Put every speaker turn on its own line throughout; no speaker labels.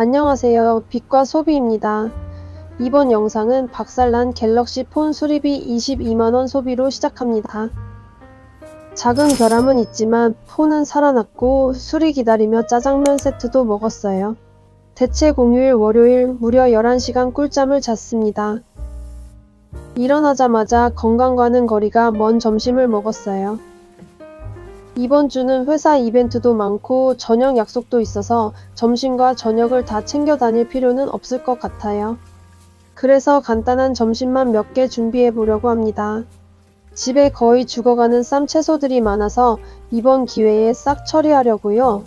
안녕하세요. 빛과 소비입니다. 이번 영상은 박살난 갤럭시 폰 수리비 22만원 소비로 시작합니다. 작은 결함은 있지만 폰은 살아났고 수리 기다리며 짜장면 세트도 먹었어요. 대체 공휴일 월요일 무려 11시간 꿀잠을 잤습니다. 일어나자마자 건강과는 거리가 먼 점심을 먹었어요. 이번 주는 회사 이벤트도 많고 저녁 약속도 있어서 점심과 저녁을 다 챙겨 다닐 필요는 없을 것 같아요. 그래서 간단한 점심만 몇 개 준비해 보려고 합니다. 집에 거의 죽어가는 쌈 채소들이 많아서 이번 기회에 싹 처리하려고요.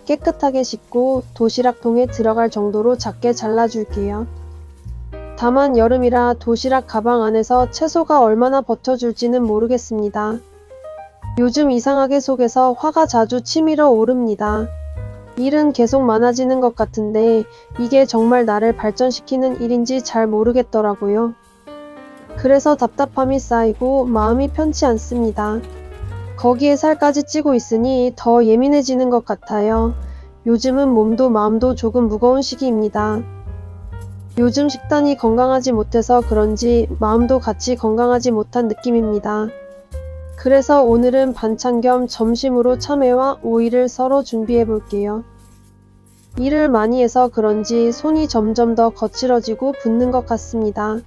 깨끗하게 씻고 도시락통에 들어갈 정도로 작게 잘라줄게요. 다만 여름이라 도시락 가방 안에서 채소가 얼마나 버텨줄지는 모르겠습니다. 요즘 이상하게 속에서 화가 자주 치밀어 오릅니다. 일은 계속 많아지는 것 같은데 이게 정말 나를 발전시키는 일인지 잘 모르겠더라고요. 그래서 답답함이 쌓이고 마음이 편치 않습니다. 거기에 살까지 찌고 있으니 더 예민해지는 것 같아요. 요즘은 몸도 마음도 조금 무거운 시기입니다. 요즘 식단이 건강하지 못해서 그런지 마음도 같이 건강하지 못한 느낌입니다. 그래서 오늘은 반찬 겸 점심으로 참외와 오이를 썰어 준비해 볼게요. 일을 많이 해서 그런지 손이 점점 더 거칠어지고 붓는 것 같습니다.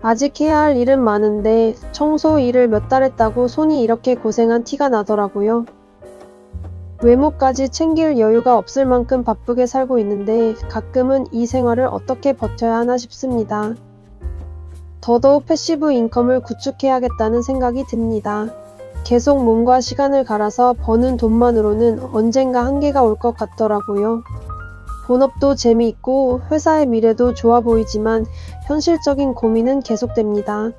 아직 해야 할 일은 많은데 청소 일을 몇 달 했다고 손이 이렇게 고생한 티가 나더라고요. 외모까지 챙길 여유가 없을 만큼 바쁘게 살고 있는데 가끔은 이 생활을 어떻게 버텨야 하나 싶습니다. 더더욱 패시브 인컴을 구축해야겠다는 생각이 듭니다. 계속 몸과 시간을 갈아서 버는 돈만으로는 언젠가 한계가 올 것 같더라고요. 본업도 재미있고 회사의 미래도 좋아 보이지만 현실적인 고민은 계속됩니다.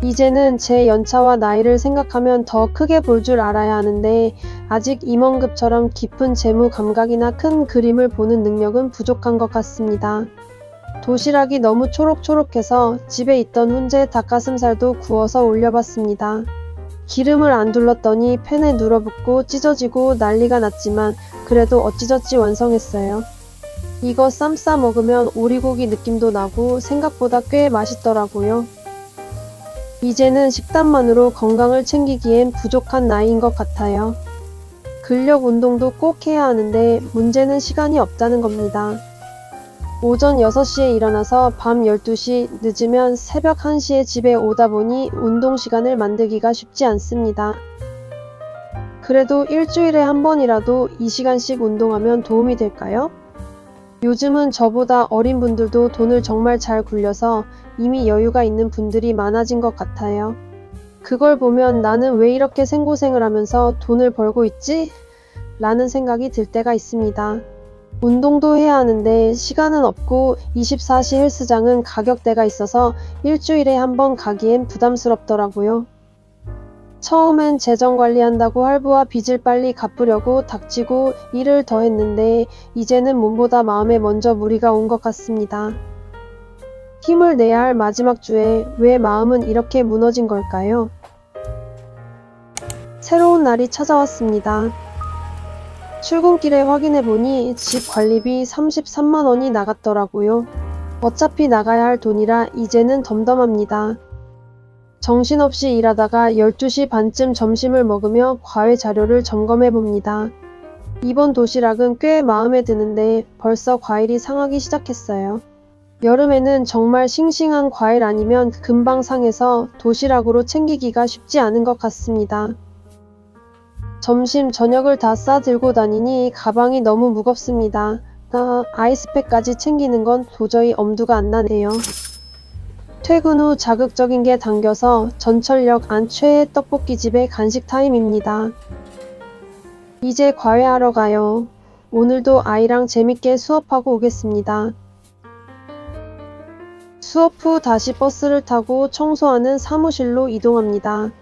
이제는 제 연차와 나이를 생각하면 더 크게 볼 줄 알아야 하는데 아직 임원급처럼 깊은 재무 감각이나 큰 그림을 보는 능력은 부족한 것 같습니다. 도시락이 너무 초록초록해서 집에 있던 훈제 닭가슴살도 구워서 올려봤습니다. 기름을 안 둘렀더니 팬에 눌어붙고 찢어지고 난리가 났지만 그래도 어찌저찌 완성했어요. 이거 쌈 싸 먹으면 오리고기 느낌도 나고 생각보다 꽤 맛있더라고요. 이제는 식단만으로 건강을 챙기기엔 부족한 나이인 것 같아요. 근력 운동도 꼭 해야 하는데 문제는 시간이 없다는 겁니다. 오전 6시에 일어나서 밤 12시 늦으면 새벽 1시에 집에 오다 보니 운동 시간을 만들기가 쉽지 않습니다. 그래도 일주일에 한 번이라도 2시간씩 운동하면 도움이 될까요? 요즘은 저보다 어린 분들도 돈을 정말 잘 굴려서 이미 여유가 있는 분들이 많아진 것 같아요. 그걸 보면 나는 왜 이렇게 생고생을 하면서 돈을 벌고 있지? 라는 생각이 들 때가 있습니다. 운동도 해야 하는데 시간은 없고 24시 헬스장은 가격대가 있어서 일주일에 한 번 가기엔 부담스럽더라고요. 처음엔 재정 관리한다고 할부와 빚을 빨리 갚으려고 닥치고 일을 더 했는데 이제는 몸보다 마음에 먼저 무리가 온 것 같습니다. 힘을 내야 할 마지막 주에 왜 마음은 이렇게 무너진 걸까요? 새로운 날이 찾아왔습니다. 출근길에 확인해보니 집 관리비 33만원이 나갔더라고요. 어차피 나가야 할 돈이라 이제는 덤덤합니다. 정신없이 일하다가 12시 반쯤 점심을 먹으며 과외 자료를 점검해봅니다. 이번 도시락은 꽤 마음에 드는데 벌써 과일이 상하기 시작했어요. 여름에는 정말 싱싱한 과일 아니면 금방 상해서 도시락으로 챙기기가 쉽지 않은 것 같습니다. 점심, 저녁을 다 싸 들고 다니니 가방이 너무 무겁습니다. 아이스팩까지 챙기는 건 도저히 엄두가 안 나네요. 퇴근 후 자극적인 게 당겨서 전철역 안 최애 떡볶이집의 간식 타임입니다. 이제 과외하러 가요. 오늘도 아이랑 재밌게 수업하고 오겠습니다. 수업 후 다시 버스를 타고 청소하는 사무실로 이동합니다.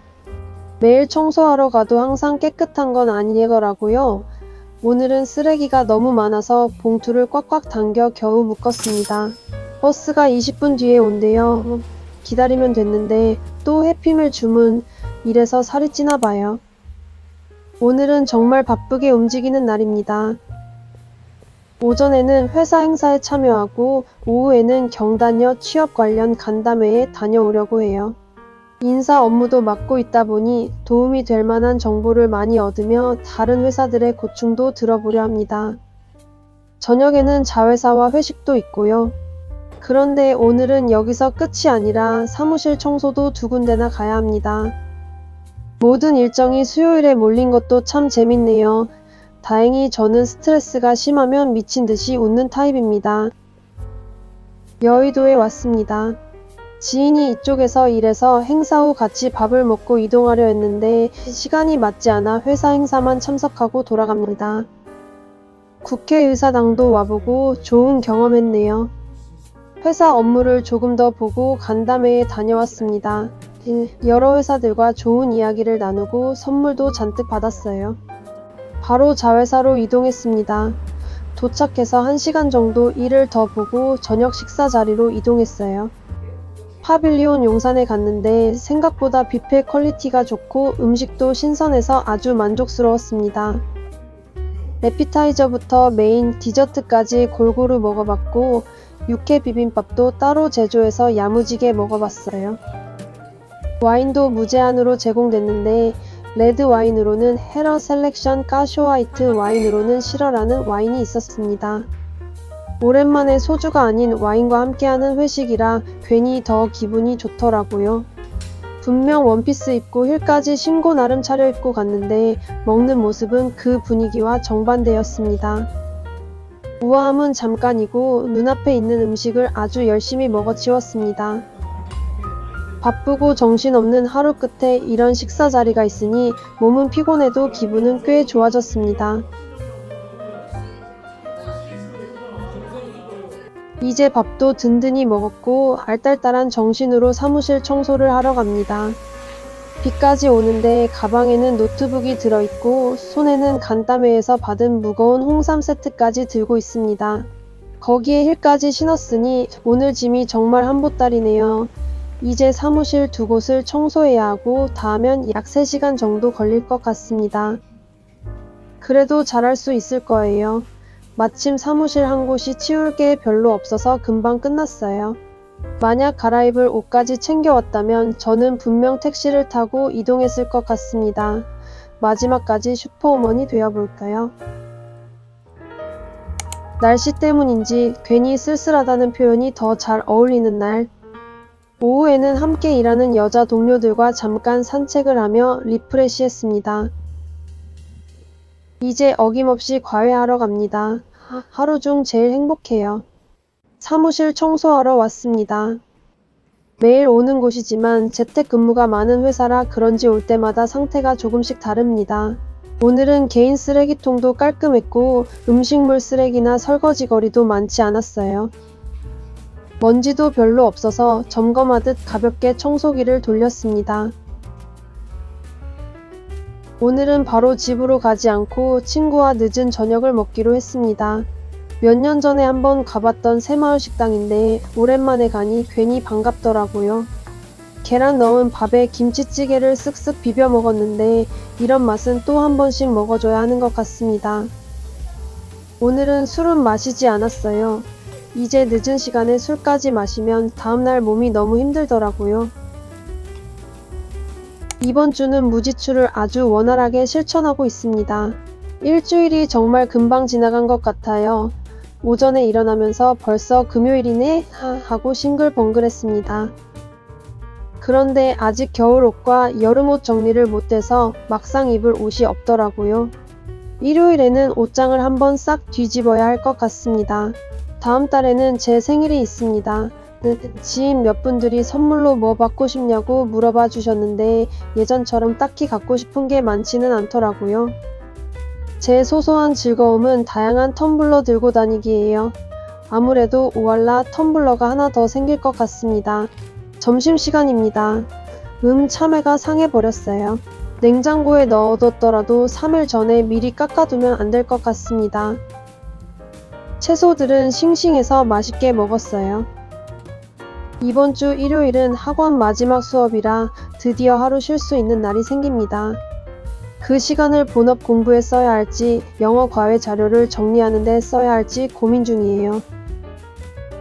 매일 청소하러 가도 항상 깨끗한 건 아니더라고요. 오늘은 쓰레기가 너무 많아서 봉투를 꽉꽉 당겨 겨우 묶었습니다. 버스가 20분 뒤에 온대요. 기다리면 됐는데 또 해피밀 주문, 이래서 살이 찌나 봐요. 오늘은 정말 바쁘게 움직이는 날입니다. 오전에는 회사 행사에 참여하고 오후에는 경단녀 취업 관련 간담회에 다녀오려고 해요. 인사 업무도 맡고 있다 보니 도움이 될 만한 정보를 많이 얻으며 다른 회사들의 고충도 들어보려 합니다. 저녁에는 자회사와 회식도 있고요. 그런데 오늘은 여기서 끝이 아니라 사무실 청소도 2군데나 가야 합니다. 모든 일정이 수요일에 몰린 것도 참 재밌네요. 다행히 저는 스트레스가 심하면 미친 듯이 웃는 타입입니다. 여의도에 왔습니다. 지인이 이쪽에서 일해서 행사 후 같이 밥을 먹고 이동하려 했는데 시간이 맞지 않아 회사 행사만 참석하고 돌아갑니다. 국회의사당도 와보고 좋은 경험했네요. 회사 업무를 조금 더 보고 간담회에 다녀왔습니다. 여러 회사들과 좋은 이야기를 나누고 선물도 잔뜩 받았어요. 바로 자회사로 이동했습니다. 도착해서 1시간 정도 일을 더 보고 저녁 식사 자리로 이동했어요. 파빌리온 용산에 갔는데 생각보다 뷔페 퀄리티가 좋고 음식도 신선해서 아주 만족스러웠습니다. 에피타이저부터 메인, 디저트까지 골고루 먹어봤고 육회 비빔밥도 따로 제조해서 야무지게 먹어봤어요. 와인도 무제한으로 제공됐는데 레드 와인으로는 헤러 셀렉션 까쇼 화이트 와인으로는 싫어라는 와인이 있었습니다. 오랜만에 소주가 아닌 와인과 함께하는 회식이라 괜히 더 기분이 좋더라고요. 분명 원피스 입고 힐까지 신고 나름 차려입고 갔는데 먹는 모습은 그 분위기와 정반대였습니다. 우아함은 잠깐이고 눈앞에 있는 음식을 아주 열심히 먹어치웠습니다. 바쁘고 정신없는 하루 끝에 이런 식사 자리가 있으니 몸은 피곤해도 기분은 꽤 좋아졌습니다. 이제 밥도 든든히 먹었고 알딸딸한 정신으로 사무실 청소를 하러 갑니다. 비까지 오는데 가방에는 노트북이 들어있고 손에는 간담회에서 받은 무거운 홍삼 세트까지 들고 있습니다. 거기에 힐까지 신었으니 오늘 짐이 정말 한보따리네요. 이제 사무실 2곳을 청소해야 하고 다 하면 약 3시간 정도 걸릴 것 같습니다. 그래도 잘할 수 있을 거예요. 마침 사무실 한 곳이 치울 게 별로 없어서 금방 끝났어요. 만약 갈아입을 옷까지 챙겨왔다면 저는 분명 택시를 타고 이동했을 것 같습니다. 마지막까지 슈퍼우먼이 되어볼까요? 날씨 때문인지 괜히 쓸쓸하다는 표현이 더 잘 어울리는 날. 오후에는 함께 일하는 여자 동료들과 잠깐 산책을 하며 리프레시했습니다. 이제 어김없이 과외하러 갑니다. 하루 중 제일 행복해요. 사무실 청소하러 왔습니다. 매일 오는 곳이지만 재택근무가 많은 회사라 그런지 올 때마다 상태가 조금씩 다릅니다. 오늘은 개인 쓰레기통도 깔끔했고 음식물 쓰레기나 설거지 거리도 많지 않았어요. 먼지도 별로 없어서 점검하듯 가볍게 청소기를 돌렸습니다. 오늘은 바로 집으로 가지 않고 친구와 늦은 저녁을 먹기로 했습니다. 몇 년 전에 한번 가봤던 새마을 식당인데 오랜만에 가니 괜히 반갑더라고요. 계란 넣은 밥에 김치찌개를 쓱쓱 비벼 먹었는데 이런 맛은 또 한 번씩 먹어줘야 하는 것 같습니다. 오늘은 술은 마시지 않았어요. 이제 늦은 시간에 술까지 마시면 다음날 몸이 너무 힘들더라고요. 이번 주는 무지출을 아주 원활하게 실천하고 있습니다. 일주일이 정말 금방 지나간 것 같아요. 오전에 일어나면서 벌써 금요일이네 하고 싱글벙글했습니다. 그런데 아직 겨울옷과 여름옷 정리를 못해서 막상 입을 옷이 없더라고요. 일요일에는 옷장을 한번 싹 뒤집어야 할 것 같습니다. 다음 달에는 제 생일이 있습니다. 지인 몇 분들이 선물로 뭐 받고 싶냐고 물어봐 주셨는데 예전처럼 딱히 갖고 싶은 게 많지는 않더라고요. 제 소소한 즐거움은 다양한 텀블러 들고 다니기예요. 아무래도 오알라 텀블러가 하나 더 생길 것 같습니다. 점심시간입니다. 참외가 상해버렸어요. 냉장고에 넣어뒀더라도 3일 전에 미리 깎아두면 안 될 것 같습니다. 채소들은 싱싱해서 맛있게 먹었어요. 이번 주 일요일은 학원 마지막 수업이라 드디어 하루 쉴 수 있는 날이 생깁니다. 그 시간을 본업 공부에 써야 할지 영어 과외 자료를 정리하는 데 써야 할지 고민 중이에요.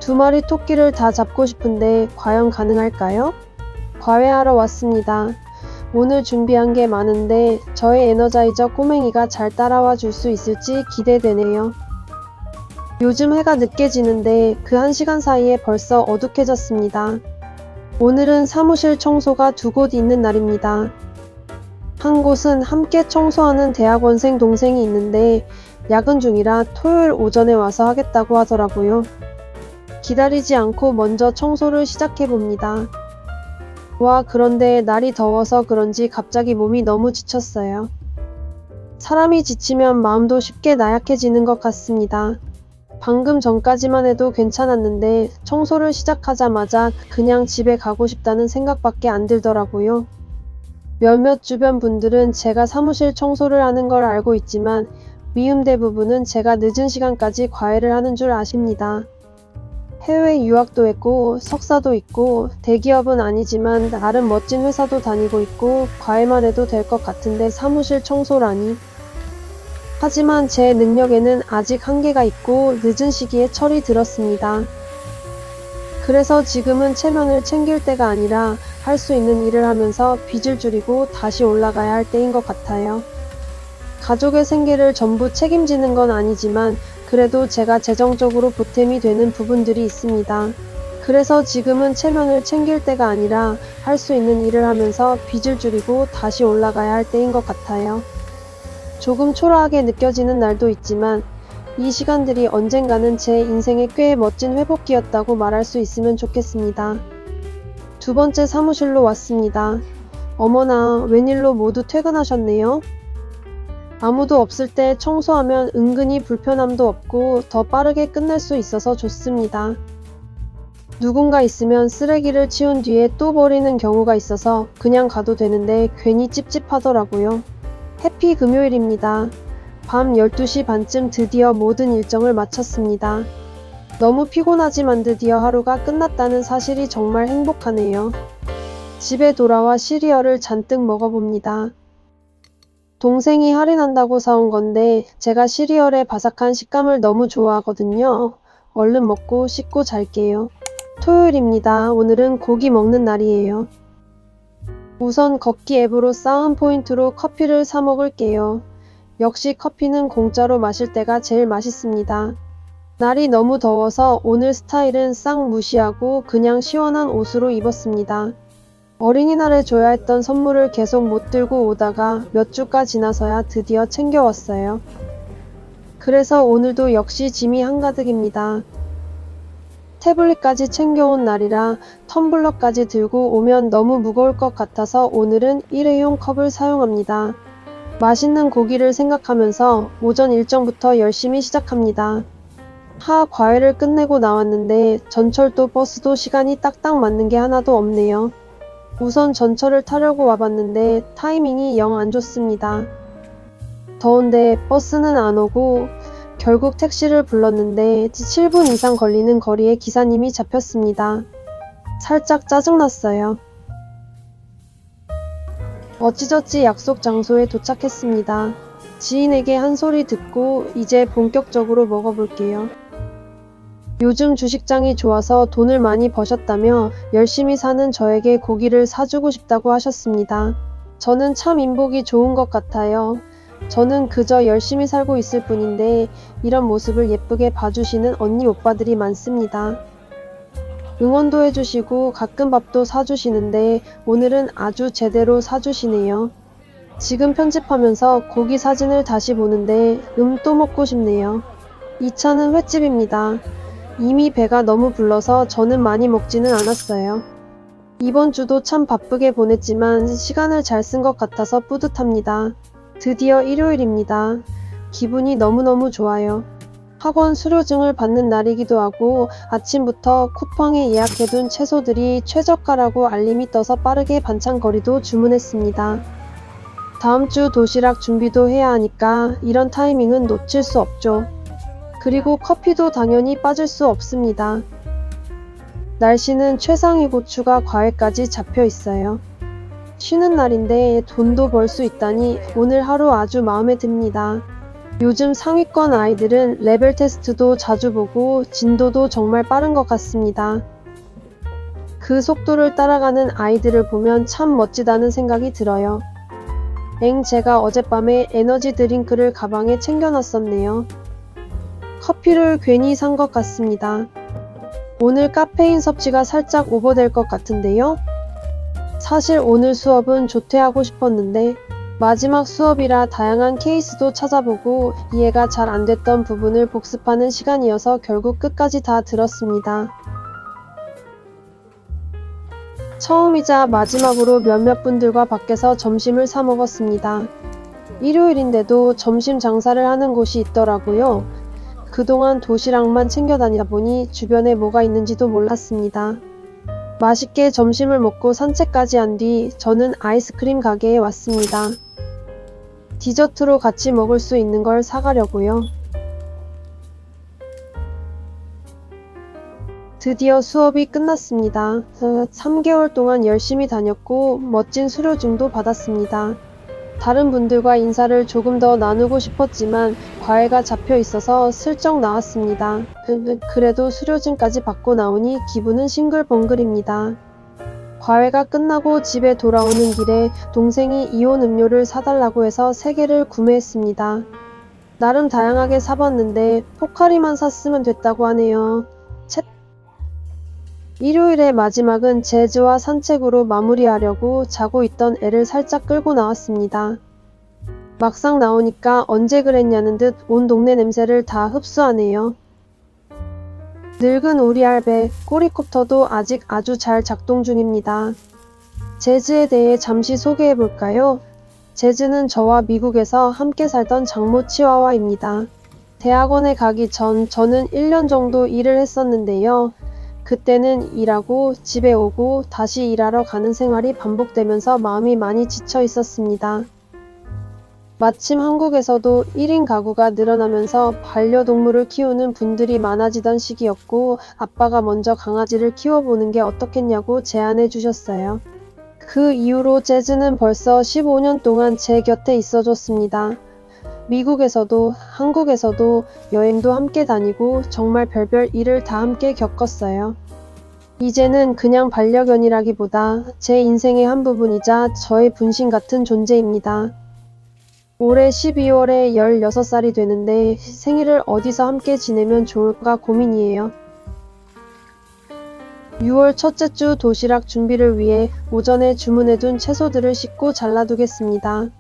2마리 토끼를 다 잡고 싶은데 과연 가능할까요? 과외하러 왔습니다. 오늘 준비한 게 많은데 저의 에너자이저 꼬맹이가 잘 따라와 줄 수 있을지 기대되네요. 요즘 해가 늦게 지는데 그 1시간 사이에 벌써 어둑해졌습니다. 오늘은 사무실 청소가 2곳 있는 날입니다. 한 곳은 함께 청소하는 대학원생 동생이 있는데 야근 중이라 토요일 오전에 와서 하겠다고 하더라고요. 기다리지 않고 먼저 청소를 시작해봅니다. 와, 그런데 날이 더워서 그런지 갑자기 몸이 너무 지쳤어요. 사람이 지치면 마음도 쉽게 나약해지는 것 같습니다. 방금 전까지만 해도 괜찮았는데 청소를 시작하자마자 그냥 집에 가고 싶다는 생각밖에 안 들더라고요. 몇몇 주변 분들은 제가 사무실 청소를 하는 걸 알고 있지만 미움 대부분은 제가 늦은 시간까지 과외를 하는 줄 아십니다. 해외 유학도 했고 석사도 있고 대기업은 아니지만 나름 멋진 회사도 다니고 있고 과외만 해도 될 것 같은데 사무실 청소라니. 하지만 제 능력에는 아직 한계가 있고 늦은 시기에 철이 들었습니다. 그래서 지금은 체면을 챙길 때가 아니라 할 수 있는 일을 하면서 빚을 줄이고 다시 올라가야 할 때인 것 같아요. 가족의 생계를 전부 책임지는 건 아니지만 그래도 제가 재정적으로 보탬이 되는 부분들이 있습니다. 그래서 지금은 체면을 챙길 때가 아니라 할 수 있는 일을 하면서 빚을 줄이고 다시 올라가야 할 때인 것 같아요. 조금 초라하게 느껴지는 날도 있지만 이 시간들이 언젠가는 제 인생의 꽤 멋진 회복기였다고 말할 수 있으면 좋겠습니다. 2번째 사무실로 왔습니다. 어머나, 웬일로 모두 퇴근하셨네요? 아무도 없을 때 청소하면 은근히 불편함도 없고 더 빠르게 끝낼 수 있어서 좋습니다. 누군가 있으면 쓰레기를 치운 뒤에 또 버리는 경우가 있어서 그냥 가도 되는데 괜히 찝찝하더라고요. 해피 금요일입니다. 밤 12시 반쯤 드디어 모든 일정을 마쳤습니다. 너무 피곤하지만 드디어 하루가 끝났다는 사실이 정말 행복하네요. 집에 돌아와 시리얼을 잔뜩 먹어봅니다. 동생이 할인한다고 사온 건데 제가 시리얼의 바삭한 식감을 너무 좋아하거든요. 얼른 먹고 씻고 잘게요. 토요일입니다. 오늘은 고기 먹는 날이에요. 우선 걷기 앱으로 쌓은 포인트로 커피를 사 먹을게요. 역시 커피는 공짜로 마실 때가 제일 맛있습니다. 날이 너무 더워서 오늘 스타일은 싹 무시하고 그냥 시원한 옷으로 입었습니다. 어린이날에 줘야 했던 선물을 계속 못 들고 오다가 몇 주가 지나서야 드디어 챙겨왔어요. 그래서 오늘도 역시 짐이 한가득입니다. 태블릿까지 챙겨온 날이라 텀블러까지 들고 오면 너무 무거울 것 같아서 오늘은 일회용 컵을 사용합니다. 맛있는 고기를 생각하면서 오전 일정부터 열심히 시작합니다. 과외를 끝내고 나왔는데 전철도 버스도 시간이 딱딱 맞는 게 하나도 없네요. 우선 전철을 타려고 와봤는데 타이밍이 영 안 좋습니다. 더운데 버스는 안 오고 결국 택시를 불렀는데 7분 이상 걸리는 거리에 기사님이 잡혔습니다. 살짝 짜증났어요. 어찌저찌 약속 장소에 도착했습니다. 지인에게 한 소리 듣고 이제 본격적으로 먹어볼게요. 요즘 주식장이 좋아서 돈을 많이 버셨다며 열심히 사는 저에게 고기를 사주고 싶다고 하셨습니다. 저는 참 인복이 좋은 것 같아요. 저는 그저 열심히 살고 있을 뿐인데 이런 모습을 예쁘게 봐주시는 언니 오빠들이 많습니다. 응원도 해주시고 가끔 밥도 사주시는데 오늘은 아주 제대로 사주시네요. 지금 편집하면서 고기 사진을 다시 보는데 또 먹고 싶네요. 이 차는 횟집입니다. 이미 배가 너무 불러서 저는 많이 먹지는 않았어요. 이번 주도 참 바쁘게 보냈지만 시간을 잘 쓴 것 같아서 뿌듯합니다. 드디어 일요일입니다. 기분이 너무너무 좋아요. 학원 수료증을 받는 날이기도 하고 아침부터 쿠팡에 예약해둔 채소들이 최저가라고 알림이 떠서 빠르게 반찬거리도 주문했습니다. 다음 주 도시락 준비도 해야 하니까 이런 타이밍은 놓칠 수 없죠. 그리고 커피도 당연히 빠질 수 없습니다. 날씨는 최상위 고추가 과외까지 잡혀 있어요. 쉬는 날인데 돈도 벌 수 있다니 오늘 하루 아주 마음에 듭니다. 요즘 상위권 아이들은 레벨 테스트도 자주 보고 진도도 정말 빠른 것 같습니다. 그 속도를 따라가는 아이들을 보면 참 멋지다는 생각이 들어요. 제가 어젯밤에 에너지 드링크를 가방에 챙겨놨었네요. 커피를 괜히 산 것 같습니다. 오늘 카페인 섭취가 살짝 오버될 것 같은데요. 사실 오늘 수업은 조퇴하고 싶었는데 마지막 수업이라 다양한 케이스도 찾아보고 이해가 잘 안 됐던 부분을 복습하는 시간이어서 결국 끝까지 다 들었습니다. 처음이자 마지막으로 몇몇 분들과 밖에서 점심을 사 먹었습니다. 일요일인데도 점심 장사를 하는 곳이 있더라고요. 그동안 도시락만 챙겨 다니다 보니 주변에 뭐가 있는지도 몰랐습니다. 맛있게 점심을 먹고 산책까지 한 뒤 저는 아이스크림 가게에 왔습니다. 디저트로 같이 먹을 수 있는 걸 사가려고요. 드디어 수업이 끝났습니다. 3개월 동안 열심히 다녔고 멋진 수료증도 받았습니다. 다른 분들과 인사를 조금 더 나누고 싶었지만 과외가 잡혀 있어서 슬쩍 나왔습니다. 그래도 수료증까지 받고 나오니 기분은 싱글벙글입니다. 과외가 끝나고 집에 돌아오는 길에 동생이 이온 음료를 사달라고 해서 3개를 구매했습니다. 나름 다양하게 사봤는데 포카리만 샀으면 됐다고 하네요. 일요일의 마지막은 재즈와 산책으로 마무리하려고 자고 있던 애를 살짝 끌고 나왔습니다. 막상 나오니까 언제 그랬냐는 듯 온 동네 냄새를 다 흡수하네요. 늙은 우리 알베 꼬리콥터도 아직 아주 잘 작동 중입니다. 재즈에 대해 잠시 소개해볼까요? 재즈는 저와 미국에서 함께 살던 장모 치와와입니다. 대학원에 가기 전 저는 1년 정도 일을 했었는데요. 그때는 일하고 집에 오고 다시 일하러 가는 생활이 반복되면서 마음이 많이 지쳐 있었습니다. 마침 한국에서도 1인 가구가 늘어나면서 반려동물을 키우는 분들이 많아지던 시기였고 아빠가 먼저 강아지를 키워보는 게 어떻겠냐고 제안해 주셨어요. 그 이후로 재즈는 벌써 15년 동안 제 곁에 있어줬습니다. 미국에서도 한국에서도 여행도 함께 다니고 정말 별별 일을 다 함께 겪었어요. 이제는 그냥 반려견이라기보다 제 인생의 한 부분이자 저의 분신 같은 존재입니다. 올해 12월에 16살이 되는데 생일을 어디서 함께 지내면 좋을까 고민이에요. 6월 첫째 주 도시락 준비를 위해 오전에 주문해둔 채소들을 씻고 잘라두겠습니다.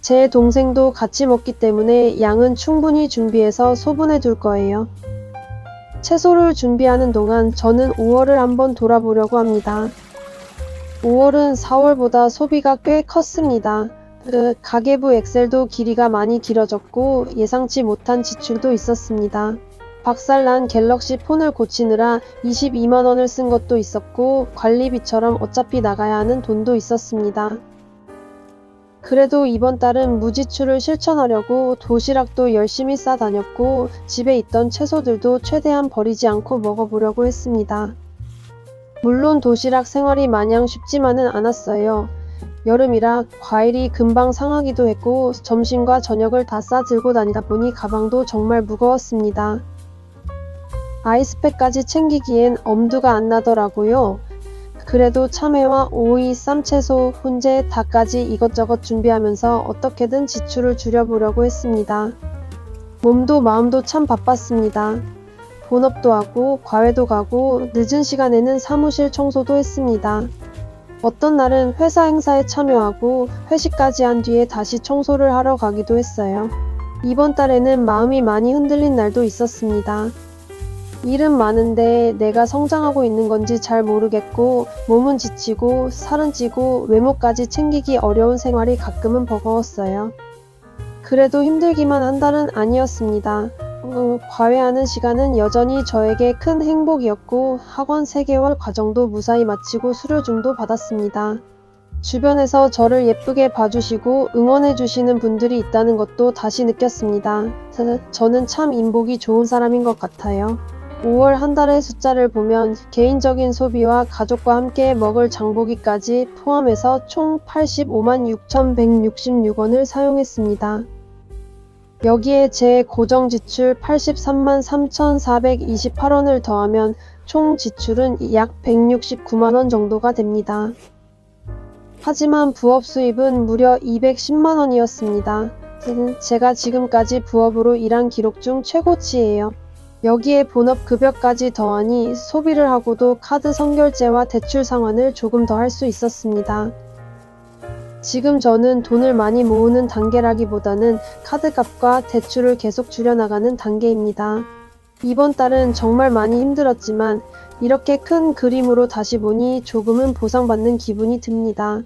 제 동생도 같이 먹기 때문에 양은 충분히 준비해서 소분해 둘 거예요. 채소를 준비하는 동안 저는 5월을 한번 돌아보려고 합니다. 5월은 4월보다 소비가 꽤 컸습니다. 가계부 엑셀도 길이가 많이 길어졌고 예상치 못한 지출도 있었습니다. 박살난 갤럭시 폰을 고치느라 22만원을 쓴 것도 있었고 관리비처럼 어차피 나가야 하는 돈도 있었습니다. 그래도 이번 달은 무지출을 실천하려고 도시락도 열심히 싸다녔고 집에 있던 채소들도 최대한 버리지 않고 먹어보려고 했습니다. 물론 도시락 생활이 마냥 쉽지만은 않았어요. 여름이라 과일이 금방 상하기도 했고 점심과 저녁을 다 싸 들고 다니다 보니 가방도 정말 무거웠습니다. 아이스팩까지 챙기기엔 엄두가 안 나더라고요. 그래도 참외와 오이, 쌈채소, 훈제, 닭까지 이것저것 준비하면서 어떻게든 지출을 줄여보려고 했습니다. 몸도 마음도 참 바빴습니다. 본업도 하고 과외도 가고 늦은 시간에는 사무실 청소도 했습니다. 어떤 날은 회사 행사에 참여하고 회식까지 한 뒤에 다시 청소를 하러 가기도 했어요. 이번 달에는 마음이 많이 흔들린 날도 있었습니다. 일은 많은데 내가 성장하고 있는 건지 잘 모르겠고 몸은 지치고 살은 찌고 외모까지 챙기기 어려운 생활이 가끔은 버거웠어요. 그래도 힘들기만 한 달은 아니었습니다. 과외하는 시간은 여전히 저에게 큰 행복이었고 학원 3개월 과정도 무사히 마치고 수료증도 받았습니다. 주변에서 저를 예쁘게 봐주시고 응원해주시는 분들이 있다는 것도 다시 느꼈습니다. 저는 참 인복이 좋은 사람인 것 같아요. 5월 한 달의 숫자를 보면 개인적인 소비와 가족과 함께 먹을 장보기까지 포함해서 총 85만 6,166원을 사용했습니다. 여기에 제 고정 지출 83만 3,428원을 더하면 총 지출은 약 169만원 정도가 됩니다. 하지만 부업 수입은 무려 210만원이었습니다. 제가 지금까지 부업으로 일한 기록 중 최고치예요. 여기에 본업 급여까지 더하니 소비를 하고도 카드 선결제와 대출 상환을 조금 더 할 수 있었습니다. 지금 저는 돈을 많이 모으는 단계라기보다는 카드값과 대출을 계속 줄여나가는 단계입니다. 이번 달은 정말 많이 힘들었지만 이렇게 큰 그림으로 다시 보니 조금은 보상받는 기분이 듭니다.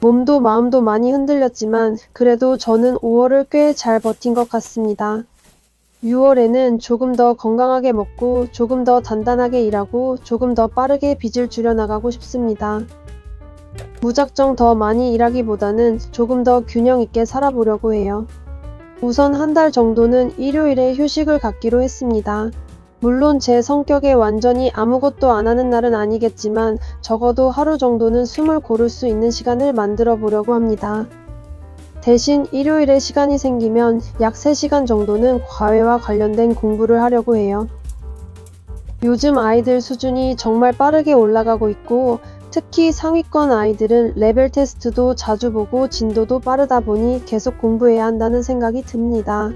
몸도 마음도 많이 흔들렸지만 그래도 저는 5월을 꽤 잘 버틴 것 같습니다. 6월에는 조금 더 건강하게 먹고 조금 더 단단하게 일하고 조금 더 빠르게 빚을 줄여나가고 싶습니다. 무작정 더 많이 일하기보다는 조금 더 균형 있게 살아보려고 해요. 우선 한 달 정도는 일요일에 휴식을 갖기로 했습니다. 물론 제 성격에 완전히 아무것도 안 하는 날은 아니겠지만 적어도 하루 정도는 숨을 고를 수 있는 시간을 만들어 보려고 합니다. 대신 일요일에 시간이 생기면 약 3시간 정도는 과외와 관련된 공부를 하려고 해요. 요즘 아이들 수준이 정말 빠르게 올라가고 있고 특히 상위권 아이들은 레벨 테스트도 자주 보고 진도도 빠르다 보니 계속 공부해야 한다는 생각이 듭니다.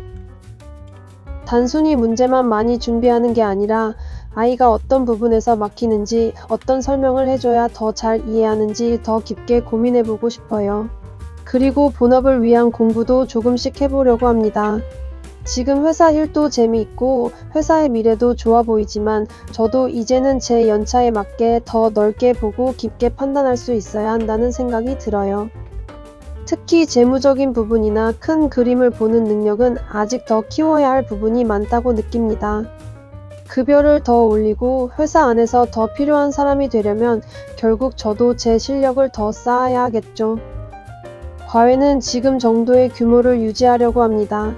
단순히 문제만 많이 준비하는 게 아니라 아이가 어떤 부분에서 막히는지 어떤 설명을 해줘야 더 잘 이해하는지 더 깊게 고민해보고 싶어요. 그리고 본업을 위한 공부도 조금씩 해보려고 합니다. 지금 회사 일도 재미있고 회사의 미래도 좋아 보이지만 저도 이제는 제 연차에 맞게 더 넓게 보고 깊게 판단할 수 있어야 한다는 생각이 들어요. 특히 재무적인 부분이나 큰 그림을 보는 능력은 아직 더 키워야 할 부분이 많다고 느낍니다. 급여를 더 올리고 회사 안에서 더 필요한 사람이 되려면 결국 저도 제 실력을 더 쌓아야 하겠죠. 과외는 지금 정도의 규모를 유지하려고 합니다.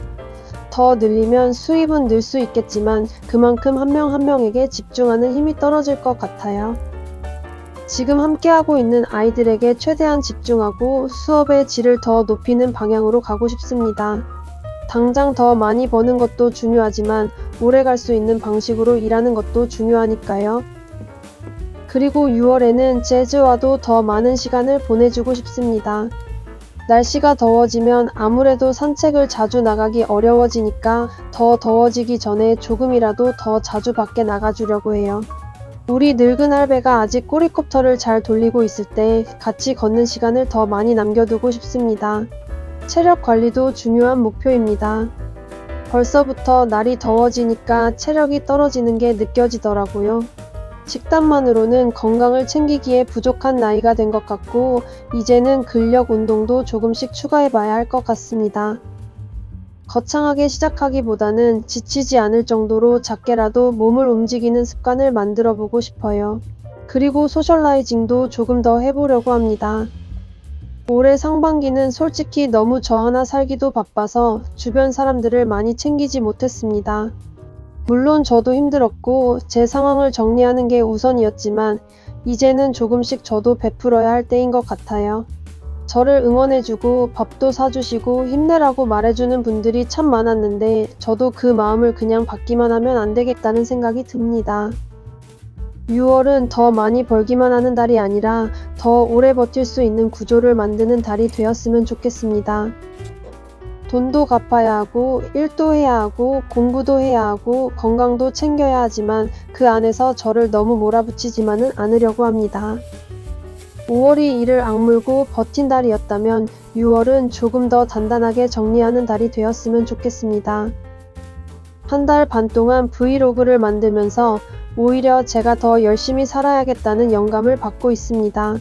더 늘리면 수입은 늘 수 있겠지만 그만큼 한 명 한 명에게 집중하는 힘이 떨어질 것 같아요. 지금 함께하고 있는 아이들에게 최대한 집중하고 수업의 질을 더 높이는 방향으로 가고 싶습니다. 당장 더 많이 버는 것도 중요하지만 오래 갈 수 있는 방식으로 일하는 것도 중요하니까요. 그리고 6월에는 재즈와도 더 많은 시간을 보내주고 싶습니다. 날씨가 더워지면 아무래도 산책을 자주 나가기 어려워지니까 더 더워지기 전에 조금이라도 더 자주 밖에 나가주려고 해요. 우리 늙은 할배가 아직 꼬리콥터를 잘 돌리고 있을 때 같이 걷는 시간을 더 많이 남겨두고 싶습니다. 체력 관리도 중요한 목표입니다. 벌써부터 날이 더워지니까 체력이 떨어지는 게 느껴지더라고요. 식단만으로는 건강을 챙기기에 부족한 나이가 된 것 같고 이제는 근력 운동도 조금씩 추가해봐야 할 것 같습니다. 거창하게 시작하기보다는 지치지 않을 정도로 작게라도 몸을 움직이는 습관을 만들어 보고 싶어요. 그리고 소셜라이징도 조금 더 해보려고 합니다. 올해 상반기는 솔직히 너무 저 하나 살기도 바빠서 주변 사람들을 많이 챙기지 못했습니다. 물론 저도 힘들었고 제 상황을 정리하는 게 우선이었지만 이제는 조금씩 저도 베풀어야 할 때인 것 같아요. 저를 응원해주고 밥도 사주시고 힘내라고 말해주는 분들이 참 많았는데 저도 그 마음을 그냥 받기만 하면 안 되겠다는 생각이 듭니다. 6월은 더 많이 벌기만 하는 달이 아니라 더 오래 버틸 수 있는 구조를 만드는 달이 되었으면 좋겠습니다. 돈도 갚아야 하고 일도 해야 하고 공부도 해야 하고 건강도 챙겨야 하지만 그 안에서 저를 너무 몰아붙이지만은 않으려고 합니다. 5월이 이를 악물고 버틴 달이었다면 6월은 조금 더 단단하게 정리하는 달이 되었으면 좋겠습니다. 한 달 반 동안 브이로그를 만들면서 오히려 제가 더 열심히 살아야겠다는 영감을 받고 있습니다.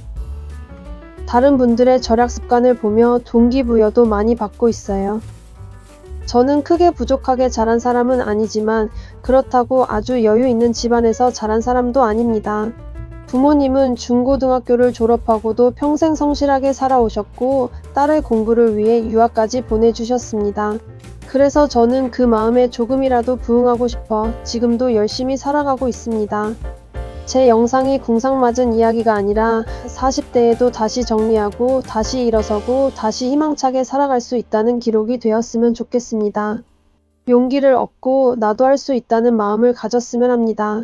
다른 분들의 절약 습관을 보며 동기부여도 많이 받고 있어요. 저는 크게 부족하게 자란 사람은 아니지만 그렇다고 아주 여유 있는 집안에서 자란 사람도 아닙니다. 부모님은 중고등학교를 졸업하고도 평생 성실하게 살아오셨고 딸의 공부를 위해 유학까지 보내주셨습니다. 그래서 저는 그 마음에 조금이라도 부응하고 싶어 지금도 열심히 살아가고 있습니다. 제 영상이 궁상맞은 이야기가 아니라 40대에도 다시 정리하고 다시 일어서고 다시 희망차게 살아갈 수 있다는 기록이 되었으면 좋겠습니다. 용기를 얻고 나도 할 수 있다는 마음을 가졌으면 합니다.